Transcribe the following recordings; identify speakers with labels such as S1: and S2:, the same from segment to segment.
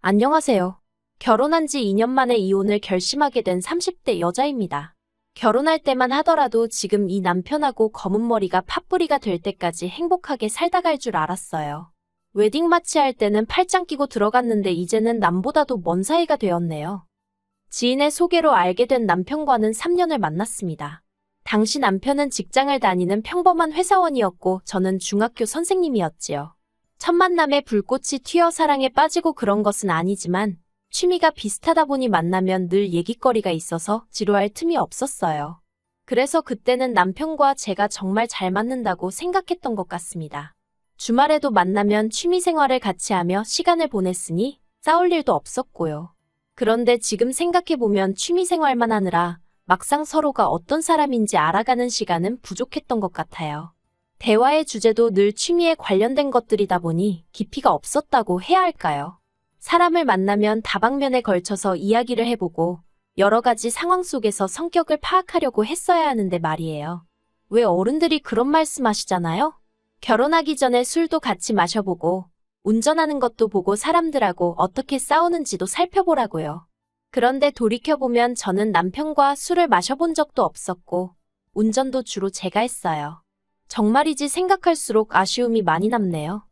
S1: 안녕하세요. 결혼한 지 2년 만에 이혼을 결심하게 된 30대 여자입니다. 결혼할 때만 하더라도 지금 이 남편하고 검은 머리가 팥뿌리가 될 때까지 행복하게 살다 갈 줄 알았어요. 웨딩 마치할 때는 팔짱 끼고 들어갔는데 이제는 남보다도 먼 사이가 되었네요. 지인의 소개로 알게 된 남편과는 3년을 만났습니다. 당시 남편은 직장을 다니는 평범한 회사원이었고 저는 중학교 선생님이었지요. 첫 만남에 불꽃이 튀어 사랑에 빠지고 그런 것은 아니지만 취미가 비슷하다 보니 만나면 늘 얘기거리가 있어서 지루할 틈이 없었어요. 그래서 그때는 남편과 제가 정말 잘 맞는다고 생각했던 것 같습니다. 주말에도 만나면 취미 생활을 같이 하며 시간을 보냈으니 싸울 일도 없었고요. 그런데 지금 생각해보면 취미 생활만 하느라 막상 서로가 어떤 사람인지 알아가는 시간은 부족했던 것 같아요. 대화의 주제도 늘 취미에 관련된 것들이다 보니 깊이가 없었다고 해야 할까요? 사람을 만나면 다방면에 걸쳐서 이야기를 해보고 여러 가지 상황 속에서 성격을 파악하려고 했어야 하는데 말이에요. 왜 어른들이 그런 말씀하시잖아요? 결혼하기 전에 술도 같이 마셔보고 운전하는 것도 보고 사람들하고 어떻게 싸우는지도 살펴보라고요. 그런데 돌이켜보면 저는 남편과 술을 마셔본 적도 없었고 운전도 주로 제가 했어요. 정말이지 생각할수록 아쉬움이 많이 남네요.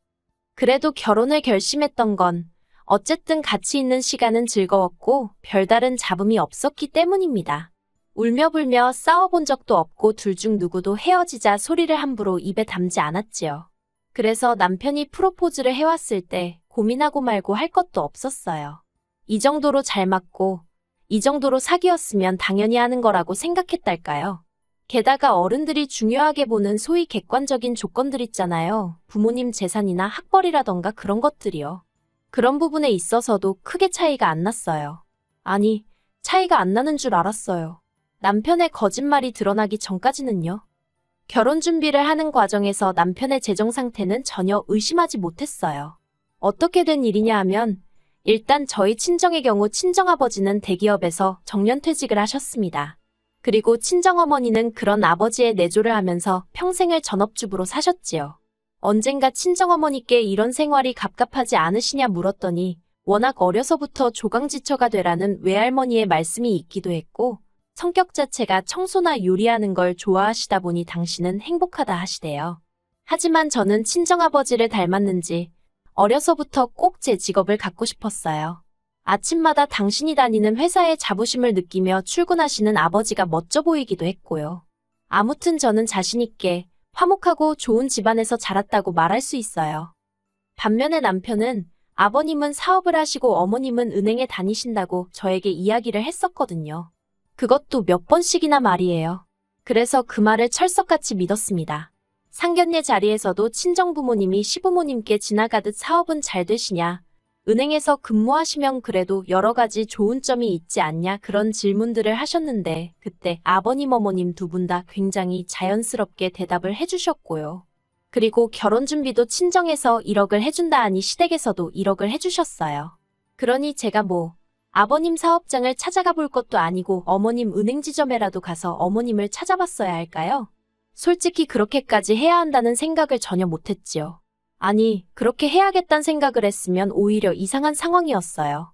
S1: 그래도 결혼을 결심했던 건 어쨌든 같이 있는 시간은 즐거웠고 별다른 잡음이 없었기 때문입니다. 울며불며 싸워본 적도 없고 둘 중 누구도 헤어지자 소리를 함부로 입에 담지 않았지요. 그래서 남편이 프로포즈를 해왔을 때 고민하고 말고 할 것도 없었어요. 이 정도로 잘 맞고 이 정도로 사귀었으면 당연히 하는 거라고 생각했달까요? 게다가 어른들이 중요하게 보는 소위 객관적인 조건들 있잖아요. 부모님 재산이나 학벌이라던가 그런 것들이요. 그런 부분에 있어서도 크게 차이가 안 났어요. 아니, 차이가 안 나는 줄 알았어요. 남편의 거짓말이 드러나기 전까지는요. 결혼 준비를 하는 과정에서 남편의 재정 상태는 전혀 의심하지 못했어요. 어떻게 된 일이냐 하면 일단 저희 친정의 경우 친정아버지는 대기업에서 정년퇴직을 하셨습니다. 그리고 친정어머니는 그런 아버지의 내조를 하면서 평생을 전업주부로 사셨지요. 언젠가 친정어머니께 이런 생활이 갑갑하지 않으시냐 물었더니 워낙 어려서부터 조강지처가 되라는 외할머니의 말씀이 있기도 했고 성격 자체가 청소나 요리하는 걸 좋아하시다 보니 당신은 행복하다 하시대요. 하지만 저는 친정아버지를 닮았는지 어려서부터 꼭 제 직업을 갖고 싶었어요. 아침마다 당신이 다니는 회사의 자부심을 느끼며 출근하시는 아버지가 멋져 보이기도 했고요. 아무튼 저는 자신있게 화목하고 좋은 집안에서 자랐다고 말할 수 있어요. 반면에 남편은 아버님은 사업을 하시고 어머님은 은행에 다니신다고 저에게 이야기를 했었거든요. 그것도 몇 번씩이나 말이에요. 그래서 그 말을 철석같이 믿었습니다. 상견례 자리에서도 친정부모님이 시부모님께 지나가듯 사업은 잘 되시냐, 은행에서 근무하시면 그래도 여러 가지 좋은 점이 있지 않냐 그런 질문들을 하셨는데 그때 아버님 어머님 두 분 다 굉장히 자연스럽게 대답을 해주셨고요. 그리고 결혼 준비도 친정에서 1억을 해준다 하니 시댁에서도 1억을 해주셨어요. 그러니 제가 아버님 사업장을 찾아가 볼 것도 아니고 어머님 은행 지점에라도 가서 어머님을 찾아봤어야 할까요? 솔직히 그렇게까지 해야 한다는 생각을 전혀 못했지요. 아니, 그렇게 해야겠다는 생각을 했으면 오히려 이상한 상황이었어요.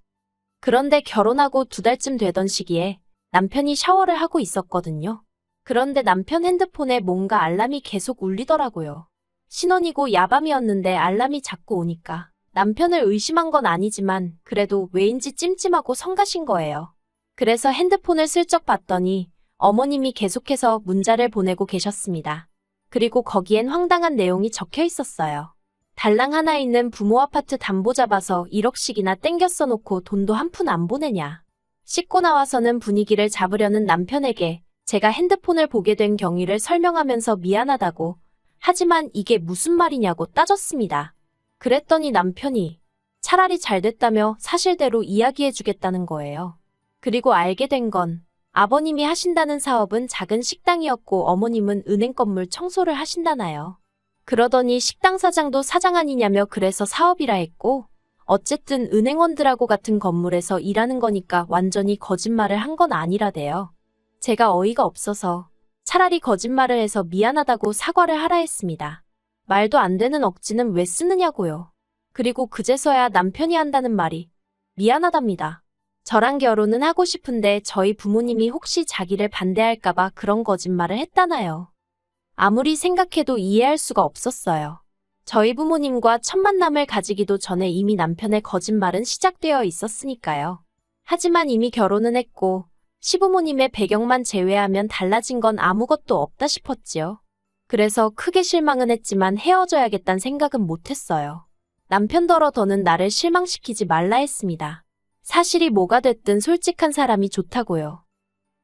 S1: 그런데 결혼하고 2달쯤 되던 시기에 남편이 샤워를 하고 있었거든요. 그런데 남편 핸드폰에 뭔가 알람이 계속 울리더라고요. 신혼이고 야밤이었는데 알람이 자꾸 오니까 남편을 의심한 건 아니지만 그래도 왜인지 찜찜하고 성가신 거예요. 그래서 핸드폰을 슬쩍 봤더니 어머님이 계속해서 문자를 보내고 계셨습니다. 그리고 거기엔 황당한 내용이 적혀 있었어요. 달랑 하나 있는 부모 아파트 담보 잡아서 1억씩이나 땡겨 써놓고 돈도 한 푼 안 보내냐. 씻고 나와서는 분위기를 잡으려는 남편에게 제가 핸드폰을 보게 된 경위를 설명하면서 미안하다고 하지만 이게 무슨 말이냐고 따졌습니다. 그랬더니 남편이 차라리 잘 됐다며 사실대로 이야기해주겠다는 거예요. 그리고 알게 된 건 아버님이 하신다는 사업은 작은 식당이었고 어머님은 은행 건물 청소를 하신다나요. 그러더니 식당 사장도 사장 아니냐며 그래서 사업이라 했고 어쨌든 은행원들하고 같은 건물에서 일하는 거니까 완전히 거짓말을 한 건 아니라대요. 제가 어이가 없어서 차라리 거짓말을 해서 미안하다고 사과를 하라 했습니다. 말도 안 되는 억지는 왜 쓰느냐고요. 그리고 그제서야 남편이 한다는 말이 미안하답니다. 저랑 결혼은 하고 싶은데 저희 부모님이 혹시 자기를 반대할까봐 그런 거짓말을 했다나요. 아무리 생각해도 이해할 수가 없었어요. 저희 부모님과 첫 만남을 가지기도 전에 이미 남편의 거짓말은 시작되어 있었으니까요. 하지만 이미 결혼은 했고 시부모님의 배경만 제외하면 달라진 건 아무것도 없다 싶었지요. 그래서 크게 실망은 했지만 헤어져야겠다는 생각은 못했어요. 남편더러 더는 나를 실망시키지 말라 했습니다. 사실이 뭐가 됐든 솔직한 사람이 좋다고요.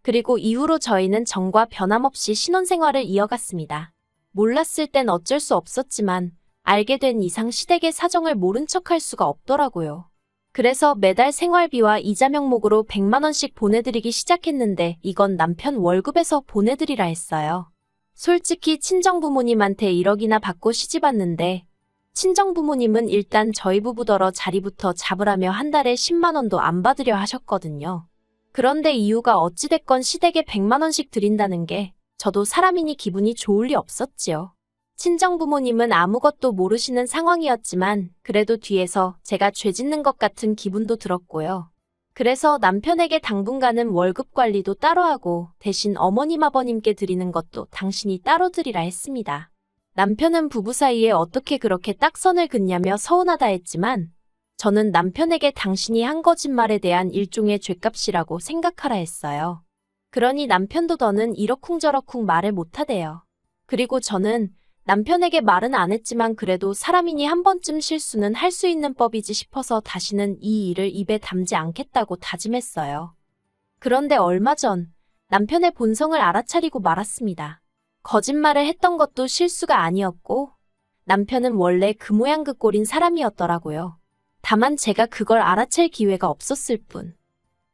S1: 그리고 이후로 저희는 정과 변함없이 신혼생활을 이어갔습니다. 몰랐을 땐 어쩔 수 없었지만 알게 된 이상 시댁의 사정을 모른 척할 수가 없더라고요. 그래서 매달 생활비와 이자 명목으로 100만 원씩 보내드리기 시작했는데 이건 남편 월급에서 보내드리라 했어요. 솔직히 친정부모님한테 1억이나 받고 시집왔는데 친정부모님은 일단 저희 부부더러 자리부터 잡으라며 한 달에 10만 원도 안 받으려 하셨거든요. 그런데 이유가 어찌됐건 시댁에 100만 원씩 드린다는 게 저도 사람이니 기분이 좋을 리 없었지요. 친정부모님은 아무것도 모르시는 상황이었지만 그래도 뒤에서 제가 죄 짓는 것 같은 기분도 들었고요. 그래서 남편에게 당분간은 월급 관리도 따로 하고 대신 어머님 아버님께 드리는 것도 당신이 따로 드리라 했습니다. 남편은 부부 사이에 어떻게 그렇게 딱 선을 긋냐며 서운하다 했지만 저는 남편에게 당신이 한 거짓말에 대한 일종의 죗값이라고 생각하라 했어요. 그러니 남편도 더는 이러쿵저러쿵 말을 못하대요. 그리고 저는 남편에게 말은 안 했지만 그래도 사람이니 한 번쯤 실수는 할 수 있는 법이지 싶어서 다시는 이 일을 입에 담지 않겠다고 다짐했어요. 그런데 얼마 전 남편의 본성을 알아차리고 말았습니다. 거짓말을 했던 것도 실수가 아니었고 남편은 원래 그 모양 그 꼴인 사람이었더라고요. 다만 제가 그걸 알아챌 기회가 없었을 뿐.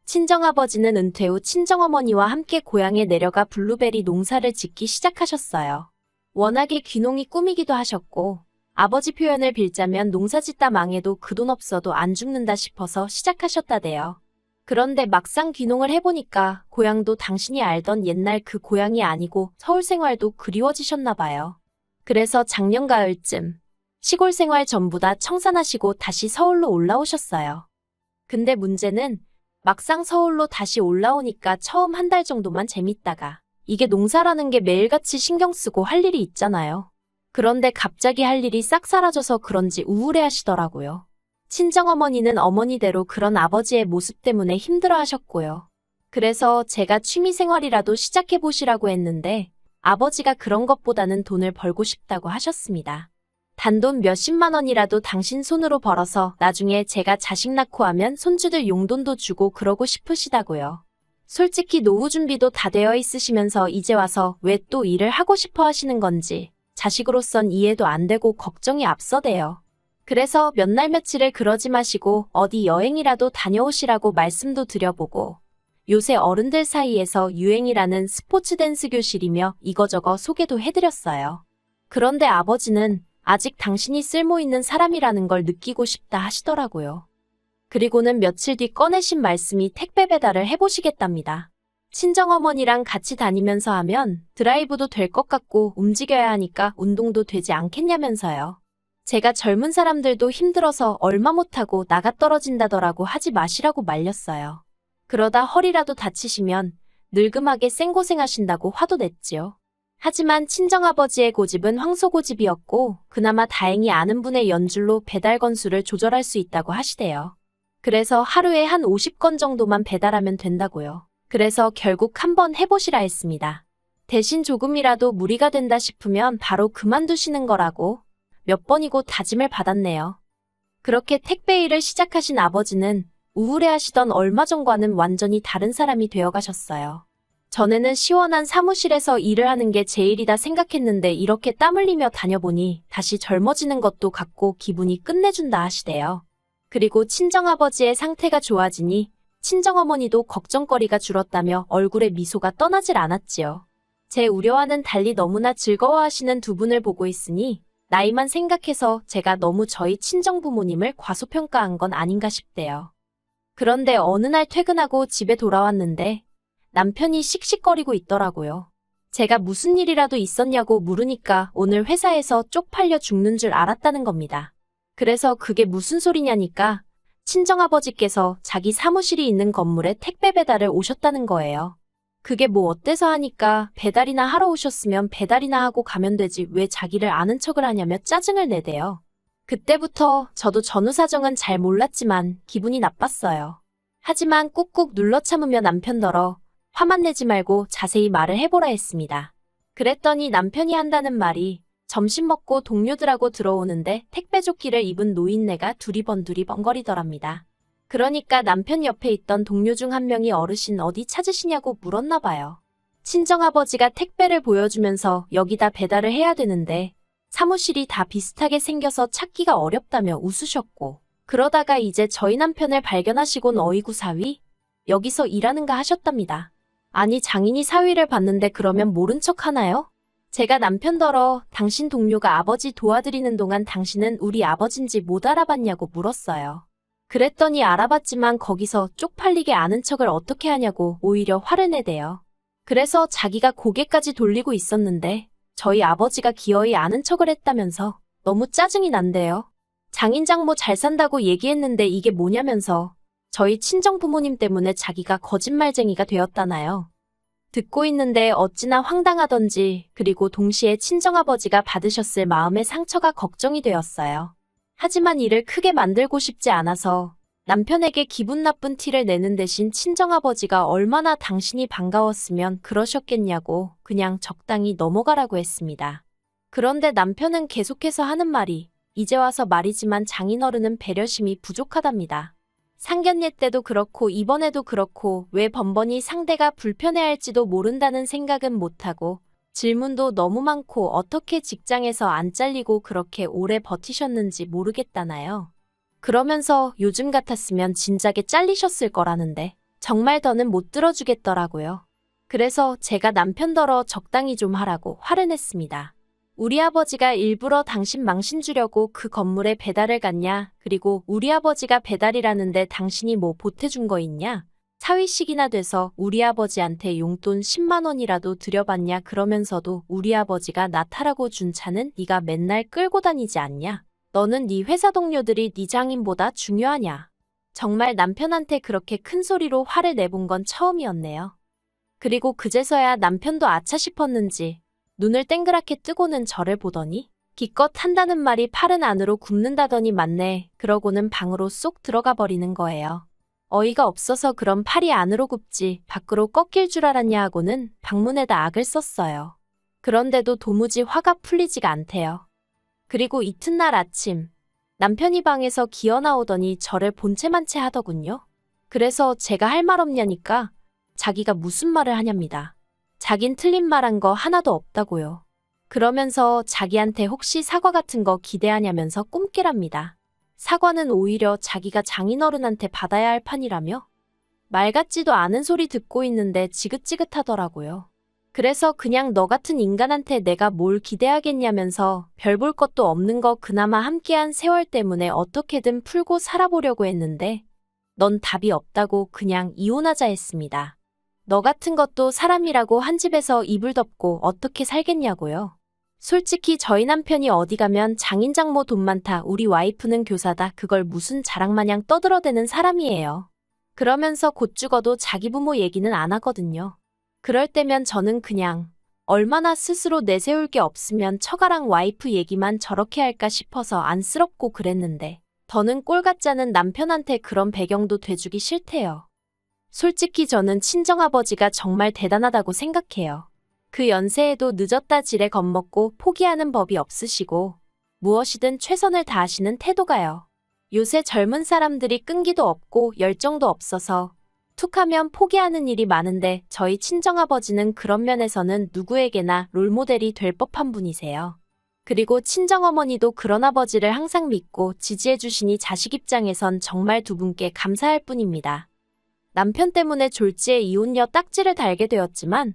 S1: 친정아버지는 은퇴 후 친정어머니와 함께 고향에 내려가 블루베리 농사를 짓기 시작하셨어요. 워낙에 귀농이 꿈이기도 하셨고 아버지 표현을 빌자면 농사짓다 망해도 그 돈 없어도 안 죽는다 싶어서 시작하셨다대요. 그런데 막상 귀농을 해보니까 고향도 당신이 알던 옛날 그 고향이 아니고 서울 생활도 그리워지셨나 봐요. 그래서 작년 가을쯤 시골 생활 전부 다 청산하시고 다시 서울로 올라오셨어요. 근데 문제는 막상 서울로 다시 올라오니까 처음 한 달 정도만 재밌다가 이게 농사라는 게 매일같이 신경 쓰고 할 일이 있잖아요. 그런데 갑자기 할 일이 싹 사라져서 그런지 우울해 하시더라고요. 친정어머니는 어머니대로 그런 아버지의 모습 때문에 힘들어 하셨고요. 그래서 제가 취미생활이라도 시작해보시라고 했는데 아버지가 그런 것보다는 돈을 벌고 싶다고 하셨습니다. 단돈 몇십만 원이라도 당신 손으로 벌어서 나중에 제가 자식 낳고 하면 손주들 용돈도 주고 그러고 싶으시다고요. 솔직히 노후 준비도 다 되어 있으시면서 이제 와서 왜 또 일을 하고 싶어 하시는 건지 자식으로선 이해도 안 되고 걱정이 앞서대요. 그래서 몇 날 며칠을 그러지 마시고 어디 여행이라도 다녀오시라고 말씀도 드려보고 요새 어른들 사이에서 유행이라는 스포츠 댄스 교실이며 이거저거 소개도 해드렸어요. 그런데 아버지는 아직 당신이 쓸모있는 사람이라는 걸 느끼고 싶다 하시더라고요. 그리고는 며칠 뒤 꺼내신 말씀이 택배 배달을 해보시겠답니다. 친정어머니랑 같이 다니면서 하면 드라이브도 될 것 같고 움직여야 하니까 운동도 되지 않겠냐면서요. 제가 젊은 사람들도 힘들어서 얼마 못하고 나가 떨어진다더라고 하지 마시라고 말렸어요. 그러다 허리라도 다치시면 늙음하게 생고생하신다고 화도 냈지요. 하지만 친정아버지의 고집은 황소고집이었고 그나마 다행히 아는 분의 연줄로 배달 건수를 조절할 수 있다고 하시대요. 그래서 하루에 한 50건 정도만 배달하면 된다고요. 그래서 결국 한번 해보시라 했습니다. 대신 조금이라도 무리가 된다 싶으면 바로 그만두시는 거라고 몇 번이고 다짐을 받았네요. 그렇게 택배 일을 시작하신 아버지는 우울해하시던 얼마 전과는 완전히 다른 사람이 되어가셨어요. 전에는 시원한 사무실에서 일을 하는 게 제일이다 생각했는데 이렇게 땀 흘리며 다녀보니 다시 젊어지는 것도 같고 기분이 끝내준다 하시대요. 그리고 친정아버지의 상태가 좋아지니 친정어머니도 걱정거리가 줄었다며 얼굴에 미소가 떠나질 않았지요. 제 우려와는 달리 너무나 즐거워하시는 두 분을 보고 있으니 나이만 생각해서 제가 너무 저희 친정부모님을 과소평가한 건 아닌가 싶대요. 그런데 어느 날 퇴근하고 집에 돌아왔는데 남편이 씩씩거리고 있더라고요. 제가 무슨 일이라도 있었냐고 물으니까 오늘 회사에서 쪽팔려 죽는 줄 알았다는 겁니다. 그래서 그게 무슨 소리냐니까 친정아버지께서 자기 사무실이 있는 건물에 택배 배달을 오셨다는 거예요. 그게 뭐 어때서 하니까 배달이나 하러 오셨으면 배달이나 하고 가면 되지 왜 자기를 아는 척을 하냐며 짜증을 내대요. 그때부터 저도 전후 사정은 잘 몰랐지만 기분이 나빴어요. 하지만 꾹꾹 눌러 참으며 남편더러 화만 내지 말고 자세히 말을 해보라 했습니다. 그랬더니 남편이 한다는 말이 점심 먹고 동료들하고 들어오는데 택배 조끼를 입은 노인네가 두리번거리더랍니다. 그러니까 남편 옆에 있던 동료 중 한 명이 어르신 어디 찾으시냐고 물었나 봐요. 친정아버지가 택배를 보여주면서 여기다 배달을 해야 되는데 사무실이 다 비슷하게 생겨서 찾기가 어렵다며 웃으셨고 그러다가 이제 저희 남편을 발견하시곤 어이구 사위? 여기서 일하는가 하셨답니다. 아니 장인이 사위를 봤는데 그러면 모른 척 하나요? 제가 남편더러 당신 동료가 아버지 도와드리는 동안 당신은 우리 아버진지 못 알아봤냐고 물었어요. 그랬더니 알아봤지만 거기서 쪽팔리게 아는 척을 어떻게 하냐고 오히려 화를 내대요. 그래서 자기가 고개까지 돌리고 있었는데 저희 아버지가 기어이 아는 척을 했다면서 너무 짜증이 난대요. 장인장모 잘 산다고 얘기했는데 이게 뭐냐면서 저희 친정부모님 때문에 자기가 거짓말쟁이가 되었다나요. 듣고 있는데 어찌나 황당하던지 그리고 동시에 친정아버지가 받으셨을 마음의 상처가 걱정이 되었어요. 하지만 이를 크게 만들고 싶지 않아서 남편에게 기분 나쁜 티를 내는 대신 친정아버지가 얼마나 당신이 반가웠으면 그러셨겠냐고 그냥 적당히 넘어가라고 했습니다. 그런데 남편은 계속해서 하는 말이 이제 와서 말이지만 장인어른은 배려심이 부족하답니다. 상견례 때도 그렇고 이번에도 그렇고 왜 번번이 상대가 불편해할지도 모른다는 생각은 못하고 질문도 너무 많고 어떻게 직장에서 안 잘리고 그렇게 오래 버티셨는지 모르겠다나요. 그러면서 요즘 같았으면 진작에 잘리셨을 거라는데 정말 더는 못 들어주겠더라고요. 그래서 제가 남편더러 적당히 좀 하라고 화를 냈습니다. 우리 아버지가 일부러 당신 망신 주려고 그 건물에 배달을 갔냐? 그리고 우리 아버지가 배달이라는데 당신이 뭐 보태준 거 있냐? 사위씩이나 돼서 우리 아버지한테 용돈 10만 원이라도 드려봤냐? 그러면서도 우리 아버지가 나 타라고 준 차는 네가 맨날 끌고 다니지 않냐? 너는 네 회사 동료들이 네 장인보다 중요하냐? 정말 남편한테 그렇게 큰 소리로 화를 내본 건 처음이었네요. 그리고 그제서야 남편도 아차 싶었는지 눈을 땡그랗게 뜨고는 저를 보더니 기껏 한다는 말이 팔은 안으로 굽는다더니 맞네. 그러고는 방으로 쏙 들어가 버리는 거예요. 어이가 없어서 그럼 팔이 안으로 굽지 밖으로 꺾일 줄 알았냐 하고는 방문에다 악을 썼어요. 그런데도 도무지 화가 풀리지가 않대요. 그리고 이튿날 아침 남편이 방에서 기어 나오더니 저를 본체만체 하더군요. 그래서 제가 할 말 없냐니까 자기가 무슨 말을 하냐입니다. 자긴 틀린 말한 거 하나도 없다고요. 그러면서 자기한테 혹시 사과 같은 거 기대하냐면서 꿈깨랍니다. 사과는 오히려 자기가 장인어른한테 받아야 할 판이라며? 말 같지도 않은 소리 듣고 있는데 지긋지긋하더라고요. 그래서 그냥 너 같은 인간한테 내가 뭘 기대하겠냐면서 별 볼 것도 없는 거 그나마 함께한 세월 때문에 어떻게든 풀고 살아보려고 했는데 넌 답이 없다고 그냥 이혼하자 했습니다. 너 같은 것도 사람이라고 한 집에서 이불 덮고 어떻게 살겠냐고요. 솔직히 저희 남편이 어디 가면 장인장모 돈 많다, 우리 와이프는 교사다, 그걸 무슨 자랑마냥 떠들어대는 사람이에요. 그러면서 곧 죽어도 자기 부모 얘기는 안 하거든요. 그럴 때면 저는 그냥 얼마나 스스로 내세울 게 없으면 처가랑 와이프 얘기만 저렇게 할까 싶어서 안쓰럽고 그랬는데 더는 꼴 같지 않은 남편한테 그런 배경도 돼주기 싫대요. 솔직히 저는 친정아버지가 정말 대단하다고 생각해요. 그 연세에도 늦었다 지레 겁먹고 포기하는 법이 없으시고 무엇이든 최선을 다하시는 태도가요. 요새 젊은 사람들이 끈기도 없고 열정도 없어서 툭하면 포기하는 일이 많은데 저희 친정아버지는 그런 면에서는 누구에게나 롤모델이 될 법한 분이세요. 그리고 친정어머니도 그런 아버지를 항상 믿고 지지해 주시니 자식 입장에선 정말 두 분께 감사할 뿐입니다. 남편 때문에 졸지에 이혼녀 딱지를 달게 되었지만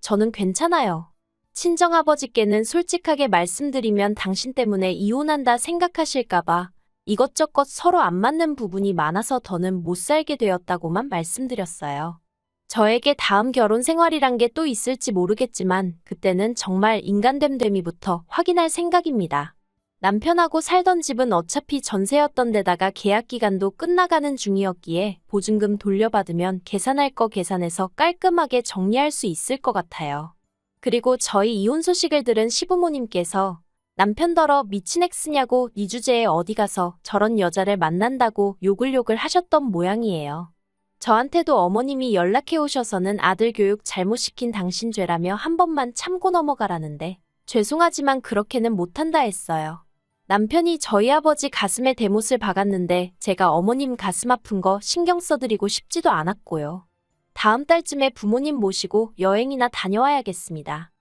S1: 저는 괜찮아요. 친정아버지께는 솔직하게 말씀드리면 당신 때문에 이혼한다 생각하실까봐 이것저것 서로 안 맞는 부분이 많아서 더는 못 살게 되었다고만 말씀드렸어요. 저에게 다음 결혼 생활이란 게 또 있을지 모르겠지만 그때는 정말 인간됨됨이부터 확인할 생각입니다. 남편하고 살던 집은 어차피 전세였던 데다가 계약 기간도 끝나가는 중이었기에 보증금 돌려받으면 계산할 거 계산해서 깔끔하게 정리할 수 있을 것 같아요. 그리고 저희 이혼 소식을 들은 시부모님께서 남편더러 미친 엑스냐고 네 주제에 어디 가서 저런 여자를 만난다고 욕을 하셨던 모양이에요. 저한테도 어머님이 연락해 오셔서는 아들 교육 잘못시킨 당신 죄라며 한 번만 참고 넘어가라는데 죄송하지만 그렇게는 못한다 했어요. 남편이 저희 아버지 가슴에 대못을 박았는데 제가 어머님 가슴 아픈 거 신경 써드리고 싶지도 않았고요. 다음 달쯤에 부모님 모시고 여행이나 다녀와야겠습니다.